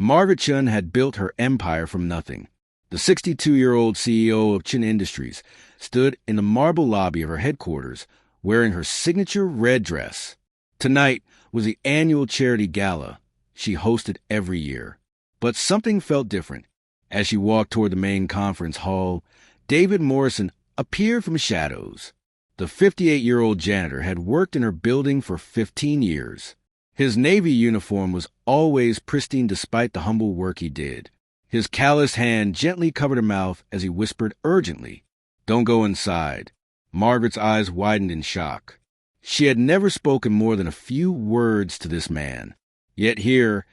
Margaret Chun had built her empire from nothing. The 62-year-old CEO of Chun Industries stood in the marble lobby of her headquarters wearing her signature red dress. Tonight was the annual charity gala she hosted every year. But something felt different. As she walked toward the main conference hall, David Morrison appeared from shadows. The 58-year-old janitor had worked in her building for 15 years. His Navy uniform was always pristine despite the humble work he did. His calloused hand gently covered her mouth as he whispered urgently, "Don't go inside." Margaret's eyes widened in shock. She had never spoken more than a few words to this man. Yet here,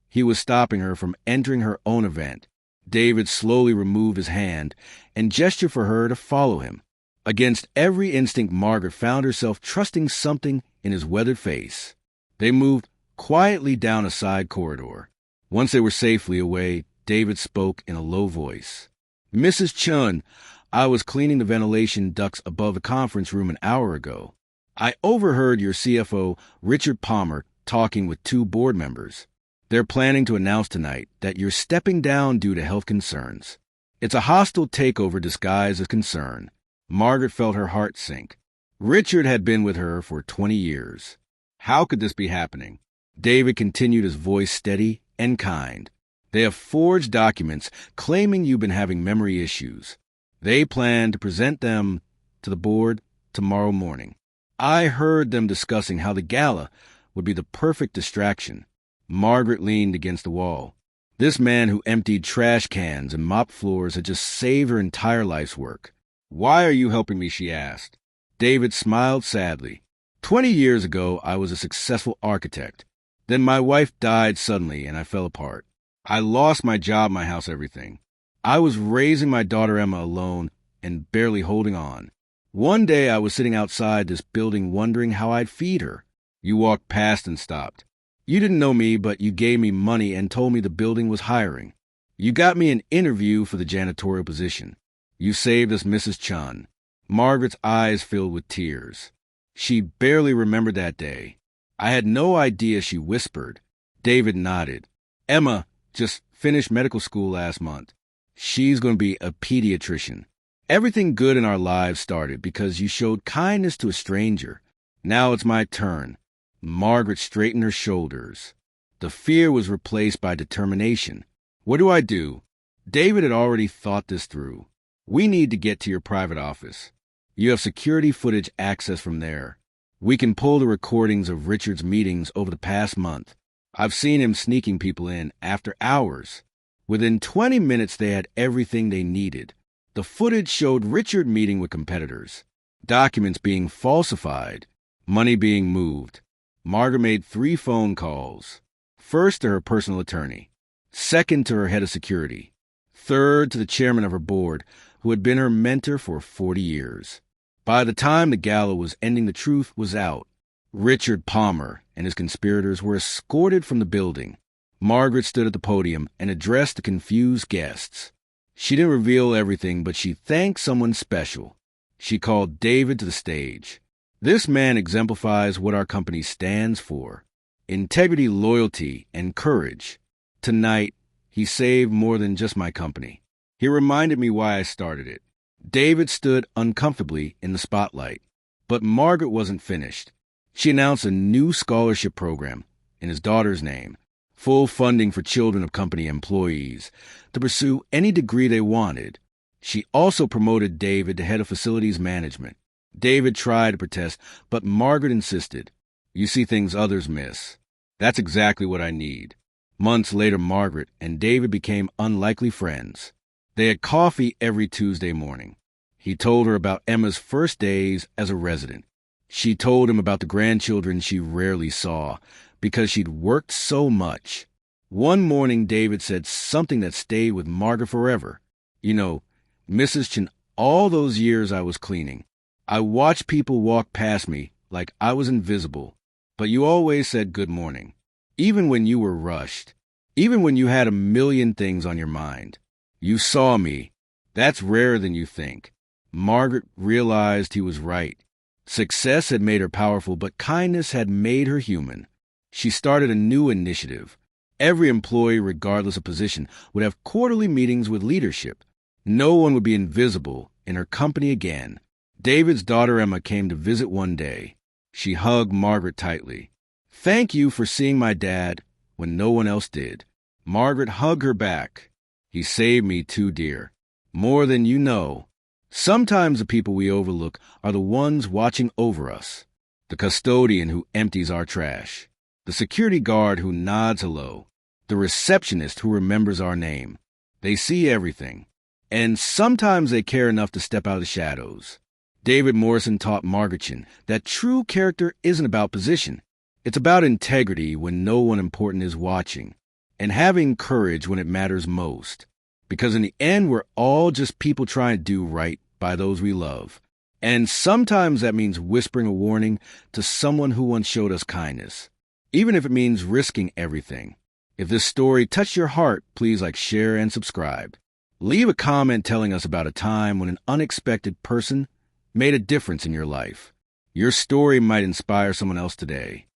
he was stopping her from entering her own event. David slowly removed his hand and gestured for her to follow him. Against every instinct, Margaret found herself trusting something in his weathered face. They moved quietly down a side corridor. Once they were safely away, David spoke in a low voice. "Mrs. Chun, I was cleaning the ventilation ducts above the conference room an hour ago. I overheard your CFO, Richard Palmer, talking with 2 board members. They're planning to announce tonight that you're stepping down due to health concerns. It's a hostile takeover disguised as concern." Margaret felt her heart sink. Richard had been with her for 20 years. How could this be happening? David continued, his voice steady and kind. "They have forged documents claiming you've been having memory issues. They plan to present them to the board tomorrow morning. I heard them discussing how the gala would be the perfect distraction." Margaret leaned against the wall. This man who emptied trash cans and mopped floors had just saved her entire life's work. "Why are you helping me?" she asked. David smiled sadly. 20 years ago, I was a successful architect. Then my wife died suddenly and I fell apart. I lost my job, my house, everything. I was raising my daughter Emma alone and barely holding on. One day I was sitting outside this building wondering how I'd feed her. You walked past and stopped. You didn't know me, but you gave me money and told me the building was hiring. You got me an interview for the janitorial position. You saved us, Mrs. Chun. Margaret's eyes filled with tears. She barely remembered that day. I had no idea, she whispered. David nodded. Emma just finished medical school last month. She's going to be a pediatrician. Everything good in our lives started because you showed kindness to a stranger. Now it's my turn. Margaret straightened her shoulders. The fear was replaced by determination. What do I do? David had already thought this through. We need to get to your private office. You have security footage access from there. We can pull the recordings of Richard's meetings over the past month. I've seen him sneaking people in after hours. Within 20 minutes, they had everything they needed. The footage showed Richard meeting with competitors, documents being falsified, money being moved. Margaret made 3 phone calls. First to her personal attorney, second to her head of security, third to the chairman of her board, who had been her mentor for 40 years. By the time the gala was ending, the truth was out. Richard Palmer and his conspirators were escorted from the building. Margaret stood at the podium and addressed the confused guests. She didn't reveal everything, but she thanked someone special. She called David to the stage. This man exemplifies what our company stands for: integrity, loyalty, and courage. Tonight, he saved more than just my company. He reminded me why I started it. David stood uncomfortably in the spotlight, but Margaret wasn't finished. She announced a new scholarship program in his daughter's name, full funding for children of company employees to pursue any degree they wanted. She also promoted David to head of facilities management. David tried to protest, but Margaret insisted. You see things others miss. That's exactly what I need. Months later, Margaret and David became unlikely friends. They had coffee every Tuesday morning. He told her about Emma's first days as a resident. She told him about the grandchildren she rarely saw because she'd worked so much. One morning, David said something that stayed with Margaret forever. You know, Mrs. Chen, all those years I was cleaning, I watched people walk past me like I was invisible, but you always said good morning, even when you were rushed, even when you had a million things on your mind. You saw me. That's rarer than you think. Margaret realized he was right. Success had made her powerful, but kindness had made her human. She started a new initiative, Every employee, regardless of position, would have quarterly meetings with leadership. No one would be invisible in her company again. David's daughter Emma came to visit one day. She hugged Margaret tightly. "Thank you for seeing my dad when no one else did." Margaret hugged her back. "He saved me too, dear. More than you know." Sometimes the people we overlook are the ones watching over us. The custodian who empties our trash. The security guard who nods hello. The receptionist who remembers our name. They see everything. And sometimes they care enough to step out of the shadows. David Morrison taught Margaret that true character isn't about position. It's about integrity when no one important is watching, and having courage when it matters most. Because in the end, we're all just people trying to do right by those we love. And sometimes that means whispering a warning to someone who once showed us kindness, even if it means risking everything. If this story touched your heart, please share, and subscribe. Leave a comment telling us about a time when an unexpected person made a difference in your life. Your story might inspire someone else today.